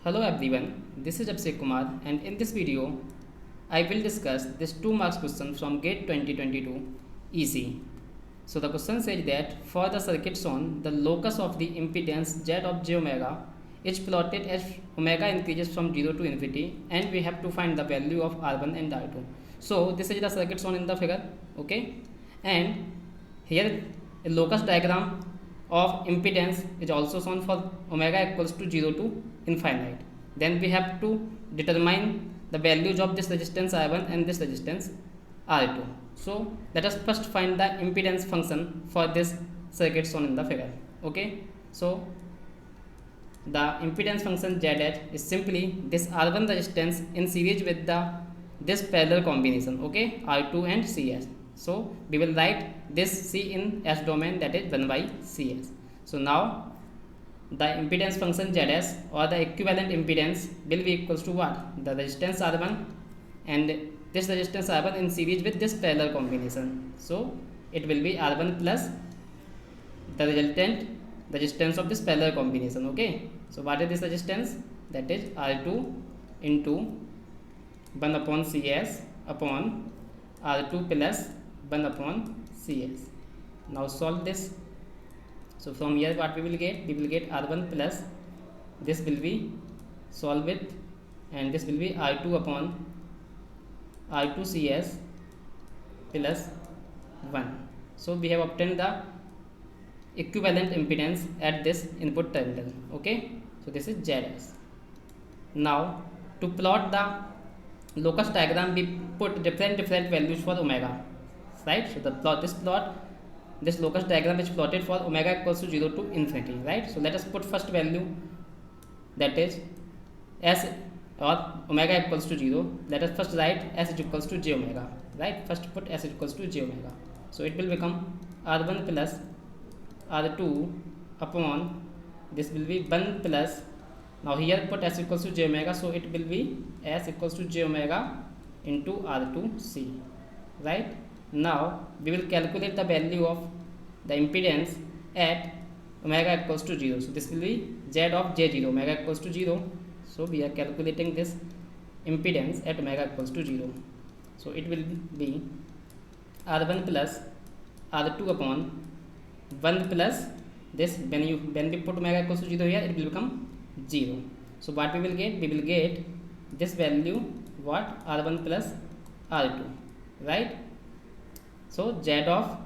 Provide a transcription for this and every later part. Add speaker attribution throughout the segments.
Speaker 1: Hello everyone, this is Abhishek Kumar and in this video I will discuss this 2 marks question from GATE 2022 EC. So the question says that for the circuit shown, the locus of the impedance Z of j omega is plotted as omega increases from 0 to infinity and we have to find the value of R1 and R2. So this is the circuit shown in the figure, okay, and here a locus diagram of impedance is also shown for omega equals to 0 to infinite. Then we have to determine the values of this resistance R1 and this resistance R2. So let us first find the impedance function for this circuit shown in the figure. Okay, so the impedance function Z is simply this R1 resistance in series with this parallel combination, okay, R2 and CS. So we will write this C in S domain, that is 1 by CS. So now the impedance function Zs or the equivalent impedance will be equals to what? The resistance R1 and this resistance R1 in series with this parallel combination. So it will be R1 plus the resultant resistance of this parallel combination, okay. So what is this resistance? That is R2 into 1 upon CS upon R2 plus 1 upon CS. Now solve this. So from here what we will get? We will get R1 plus this will be solve with and this will be R2 upon R2 CS plus 1. So we have obtained the equivalent impedance at this input terminal, okay. So this is Zs. Now to plot the locus diagram we put different values for omega, right. So the this locus diagram is plotted for omega equals to 0 to infinity, right. So let us put first value, that is s or omega equals to 0. Let us first write s is equals to j omega, right. First put s is equals to j omega. So it will become R1 plus R2 upon this will be 1 plus, now here put s equals to j omega, so it will be s equals to j omega into R2C, right. Now we will calculate the value of the impedance at omega equals to 0. So this will be Z of J0, omega equals to 0. So we are calculating this impedance at omega equals to 0. So it will be R1 plus R2 upon 1 plus this, when we put omega equals to 0 here, it will become 0. So what we will get? We will get this value, what? R1 plus R2, right. So Z of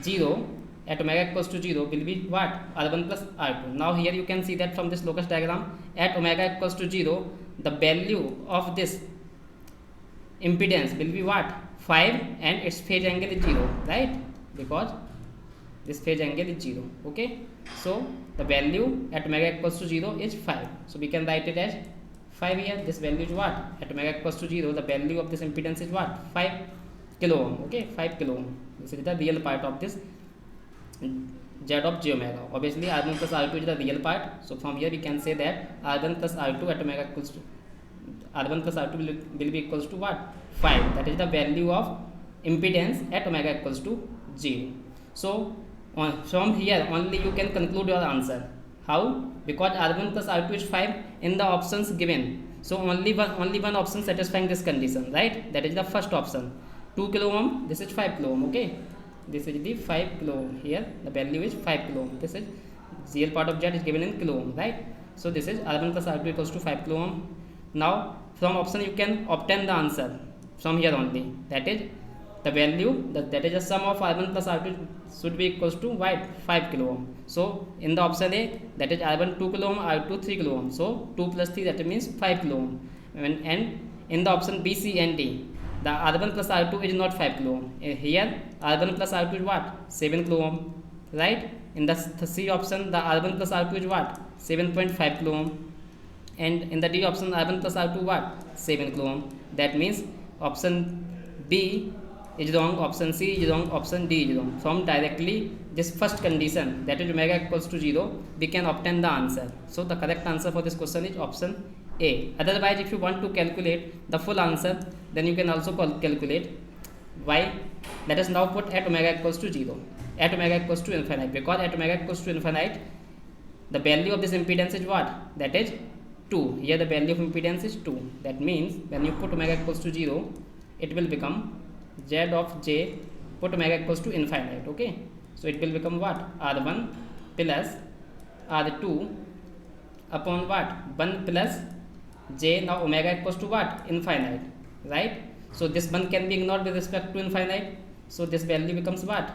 Speaker 1: 0 at omega equals to 0 will be what? R1 plus R2. Now here you can see that from this locus diagram, at omega equals to 0, the value of this impedance will be what? 5 and its phase angle is 0, right, because this phase angle is 0, okay. So the value at omega equals to 0 is 5. So we can write it as 5 here. This value is what? At omega equals to 0, the value of this impedance is what? 5 kilo ohm, okay, 5 kilo ohm. This is the real part of this Z of j omega. Obviously R1 plus R2 is the real part. So from here we can say that R1 plus R2 at omega equals to R1 plus R2 will be equals to what? 5. That is the value of impedance at omega equals to 0. So from here only you can conclude your answer. How? Because R1 plus R2 is 5 in the options given. So only one option satisfying this condition, right? That is the first option. 2 kilo ohm, this is 5 kilo ohm, okay. This is the 5 kilo ohm. Here the value is 5 kilo ohm. This is real part of Z is given in kilo ohm, right. So this is R1 plus R2 equals to 5 kilo ohm. Now from option you can obtain the answer from here only, that is the value that is the sum of R1 plus R2 should be equals to 5 kilo ohm. So in the option A, that is R1 2 kilo ohm, R2 3 kilo ohm. So 2 plus 3, that means 5 kilo ohm. And in the option B, C and D, the R1 plus R2 is not 5 kilo ohm. Here R1 plus R2 is what? 7 kilo ohm, right. In the C option, the R1 plus R2 is what? 7.5 kilo ohm. And in the D option, R1 plus R2 what? 7 kilo ohm. That means option B is wrong, option C is wrong, option D is wrong. From directly this first condition, that is omega equals to 0, we can obtain the answer. So the correct answer for this question is option A. Otherwise, if you want to calculate the full answer, then you can also calculate. Why? Let us now put at omega equals to 0, at omega equals to infinite, because at omega equals to infinite, the value of this impedance is what? That is 2. Here the value of impedance is 2. That means when you put omega equals to 0, it will become z of j, put omega equals to infinite. Okay, so it will become what? R1 plus R2 upon what? 1 plus j. Now omega equals to what? Infinite, right? So this 1 can be ignored with respect to infinite. So this value becomes what?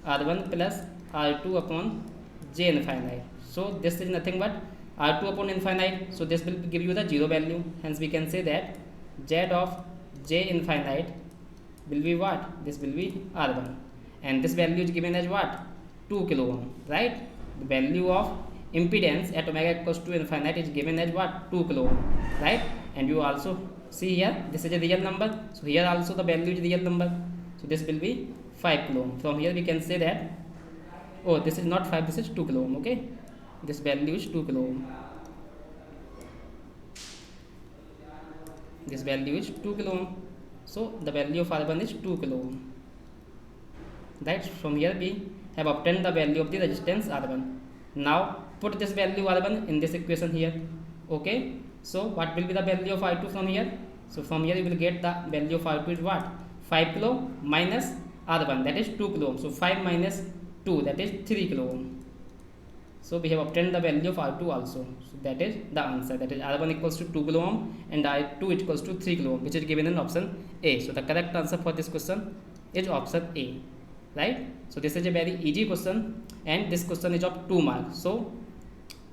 Speaker 1: R1 plus R2 upon j infinite. So this is nothing but R2 upon infinite. So this will give you the 0 value. Hence we can say that z of j infinite will be what? This will be R1. And this value is given as what? 2 kilo ohm, right? The value of impedance at omega equals to infinite is given as what? 2 kilo ohm, right? And you also see here, this is a real number. So here also the value is real number. So this will be 5 kilo ohm. From here we can say that, oh, this is not 5, this is 2 kilo ohm. Okay, this value is 2 kilo ohm. This value is 2 kilo ohm. So the value of R1 is 2 kilo ohm. Right? From here we have obtained the value of the resistance R1. Now put this value R1 in this equation here. Okay, so what will be the value of R2 from here? So from here you will get the value of R2 is what? 5 kilo minus R1, that is 2 kilo ohm. So 5 minus 2, that is 3 kilo ohm. So we have obtained the value of R2 also. So that is the answer. That is R1 equals to 2 kilo ohm and R2 equals to 3 kilo ohm, which is given in option A. So the correct answer for this question is option A. Right? So this is a very easy question, and this question is of 2 marks. So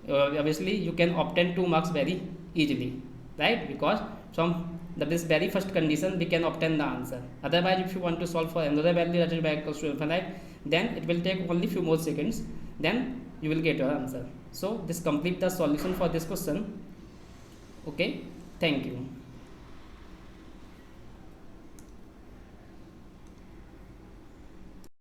Speaker 1: obviously you can obtain 2 marks very easily, right? Because from this very first condition we can obtain the answer. Otherwise, if you want to solve for another value that is y equals to infinite, then it will take only few more seconds, then you will get your answer. So this completes the solution for this question. Okay, thank you.